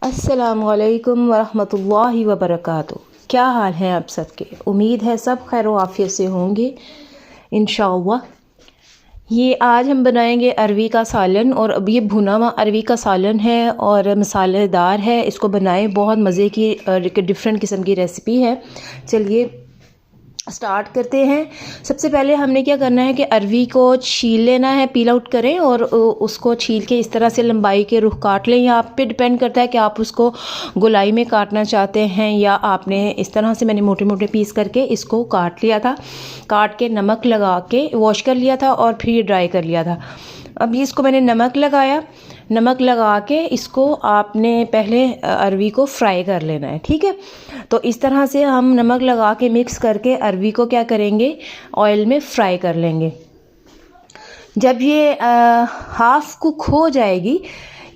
अस्सलामुअलैकुम वरहमतुल्लाहि वबरकातुहू। क्या हाल है आप सबके? उम्मीद है सब खैर व आफियत से होंगे इंशाअल्लाह। ये आज हम बनाएंगे अरवी का सालन, और अब ये भुना हुआ अरवी का सालन है और मसालेदार है। इसको बनाएं, बहुत मज़े की डिफरेंट किस्म की रेसिपी है। चलिए स्टार्ट करते हैं। सबसे पहले हमने क्या करना है कि अरवी को छील लेना है, पील आउट करें और उसको छील के इस तरह से लंबाई के रुख काट लें। या आप पे डिपेंड करता है कि आप उसको गोलाई में काटना चाहते हैं या आपने इस तरह से, मैंने मोटे मोटे पीस करके इसको काट लिया था। काट के नमक लगा के वॉश कर लिया था और फिर ड्राई कर लिया था। अभी इसको मैंने नमक लगाया। नमक लगा के इसको आपने पहले अरवी को फ्राई कर लेना है, ठीक है। तो इस तरह से हम नमक लगा के मिक्स करके अरवी को क्या करेंगे, ऑयल में फ्राई कर लेंगे। जब ये हाफ कुक हो जाएगी,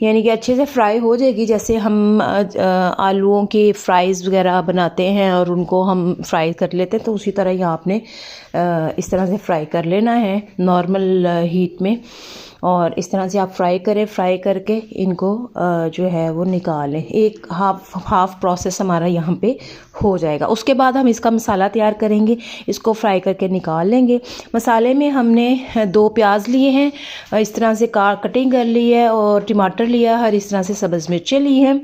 यानी कि अच्छे से फ्राई हो जाएगी, जैसे हम आलूओं के फ्राइज़ वगैरह बनाते हैं और उनको हम फ्राई कर लेते हैं, तो उसी तरह यहाँ आपने इस तरह से फ्राई कर लेना है नॉर्मल हीट में। और इस तरह से आप फ्राई करें, फ्राई करके इनको जो है वो निकालें। एक हाफ प्रोसेस हमारा यहाँ पे हो जाएगा। उसके बाद हम इसका मसाला तैयार करेंगे। इसको फ्राई करके निकाल लेंगे। मसाले में हमने 2 प्याज लिए हैं, इस तरह से कटिंग कर ली है, और टमाटर लिया है, और इस तरह से सब्ज़ मिर्चें ली हैं।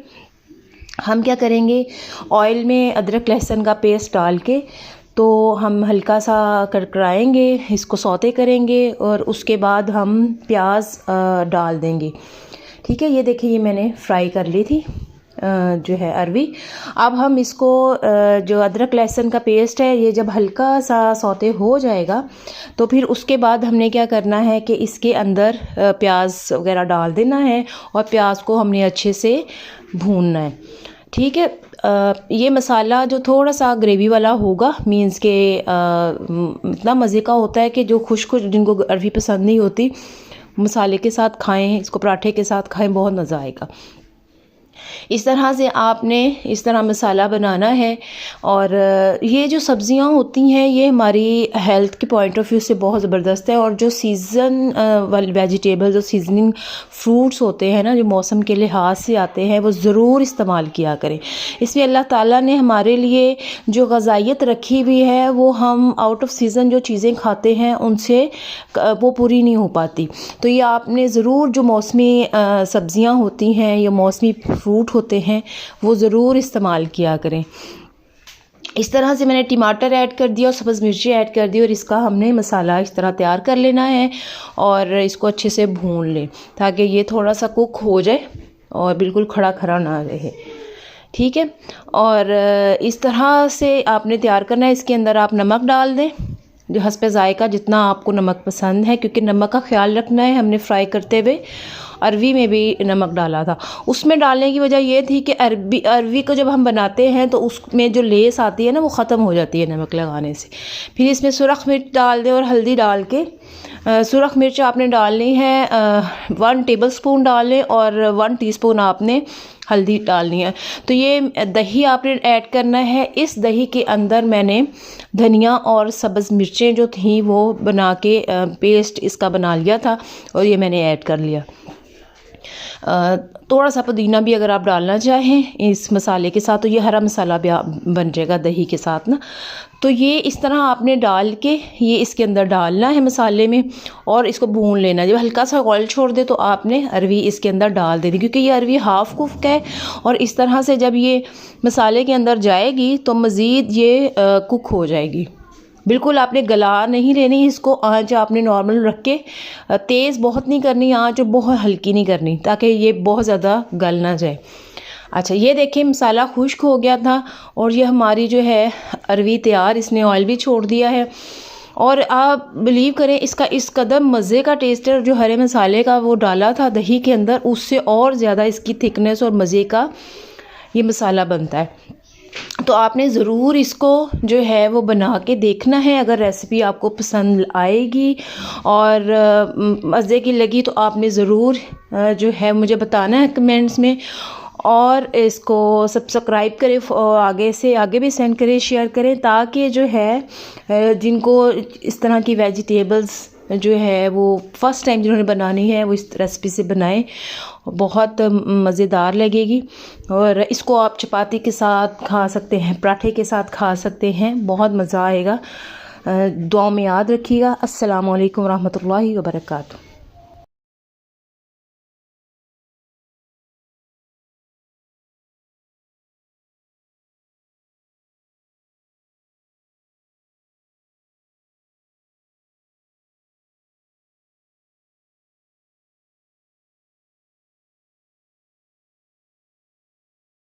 हम क्या करेंगे, ऑयल में अदरक लहसुन का पेस्ट डाल के तो हम हल्का सा कड़कड़ाएंगे, इसको सौते करेंगे और उसके बाद हम प्याज डाल देंगे, ठीक है। ये देखिए, ये मैंने फ्राई कर ली थी जो है अरवी। अब हम इसको जो अदरक लहसुन का पेस्ट है, ये जब हल्का सा सौते हो जाएगा तो फिर उसके बाद हमने क्या करना है कि इसके अंदर प्याज वगैरह डाल देना है और प्याज को हमने अच्छे से भूनना है, ठीक है। ये मसाला जो थोड़ा सा ग्रेवी वाला होगा, मीन्स के इतना मज़े का होता है कि जो खुश जिनको अरवी पसंद नहीं होती, मसाले के साथ खाएं, इसको पराठे के साथ खाएं, बहुत मज़ा आएगा। इस तरह से आपने इस तरह मसाला बनाना है। और ये जो सब्ज़ियां होती हैं ये हमारी हेल्थ के पॉइंट ऑफ व्यू से बहुत ज़बरदस्त है। और जो सीज़न वाले वेजिटेबल्स और सीजनिंग फ्रूट्स होते हैं ना, जो मौसम के लिहाज से आते हैं, वो ज़रूर इस्तेमाल किया करें। इसमें अल्लाह ताला ने हमारे लिए जो ग़िज़ाइयत रखी हुई है, वो हम आउट ऑफ सीज़न जो चीज़ें खाते हैं उनसे वो पूरी नहीं हो पाती। तो ये आपने ज़रूर जो मौसमी सब्ज़ियाँ होती हैं या मौसमी फ्रूट होते हैं वो ज़रूर इस्तेमाल किया करें। इस तरह से मैंने टमाटर ऐड कर दिया और सब्ज़ मिर्ची ऐड कर दी, और इसका हमने मसाला इस तरह तैयार कर लेना है और इसको अच्छे से भून लें ताकि ये थोड़ा सा कुक हो जाए और बिल्कुल खड़ा खड़ा ना रहे, ठीक है। और इस तरह से आपने तैयार करना है। इसके अंदर आप नमक डाल दें जो हस्बे जायका, जितना आपको नमक पसंद है, क्योंकि नमक का ख्याल रखना है। हमने फ्राई करते हुए अरवी में भी नमक डाला था। उसमें डालने की वजह ये थी कि अरवी को जब हम बनाते हैं तो उसमें जो लेस आती है ना, वो ख़त्म हो जाती है नमक लगाने से। फिर इसमें सुरख मिर्च डाल दें और हल्दी डाल के, सुरख मिर्च आपने डालनी है 1 टेबलस्पून डालें और 1 टीस्पून आपने हल्दी डालनी है। तो ये दही आपने ऐड करना है। इस दही के अंदर मैंने धनिया और सब्ज़ मिर्चें जो थी वो बना के पेस्ट इसका बना लिया था और ये मैंने ऐड कर लिया। थोड़ा सा पुदीना भी अगर आप डालना चाहें इस मसाले के साथ, तो ये हरा मसाला भी बन जाएगा दही के साथ ना। तो ये इस तरह आपने डाल के ये इसके अंदर डालना है मसाले में और इसको भून लेना। जब हल्का सा ऑयल छोड़ दे तो आपने अरवी इसके अंदर डाल देनी, क्योंकि ये अरवी हाफ कुक है। और इस तरह से जब ये मसाले के अंदर जाएगी तो मज़ीद ये कुक हो जाएगी। बिल्कुल आपने गला नहीं लेनी इसको। आंच आपने नॉर्मल रख के, तेज़ बहुत नहीं करनी आंच और बहुत हल्की नहीं करनी, ताकि ये बहुत ज़्यादा गल ना जाए। अच्छा, ये देखिए मसाला खुश्क हो गया था और ये हमारी जो है अरवी तैयार, इसने ऑयल भी छोड़ दिया है। और आप बिलीव करें, इसका इस कदम मज़े का टेस्ट है। जो हरे मसाले का वो डाला था दही के अंदर, उससे और ज़्यादा इसकी थिकनेस और मज़े का ये मसाला बनता है। तो आपने ज़रूर इसको जो है वो बना के देखना है। अगर रेसिपी आपको पसंद आएगी और मज़े की लगी तो आपने ज़रूर जो है मुझे बताना है कमेंट्स में। और इसको सब्सक्राइब करें और आगे भी सेंड करें, शेयर करें, ताकि जो है जिनको इस तरह की वेजिटेबल्स जो है वो फ़र्स्ट टाइम जिन्होंने बनानी है वो इस रेसिपी से बनाएं, बहुत मज़ेदार लगेगी। और इसको आप चपाती के साथ खा सकते हैं, पराठे के साथ खा सकते हैं, बहुत मज़ा आएगा। दुआ में याद रखिएगा। अस्सलामु अलैकुम रहमतुल्लाहि व बरकातुहू।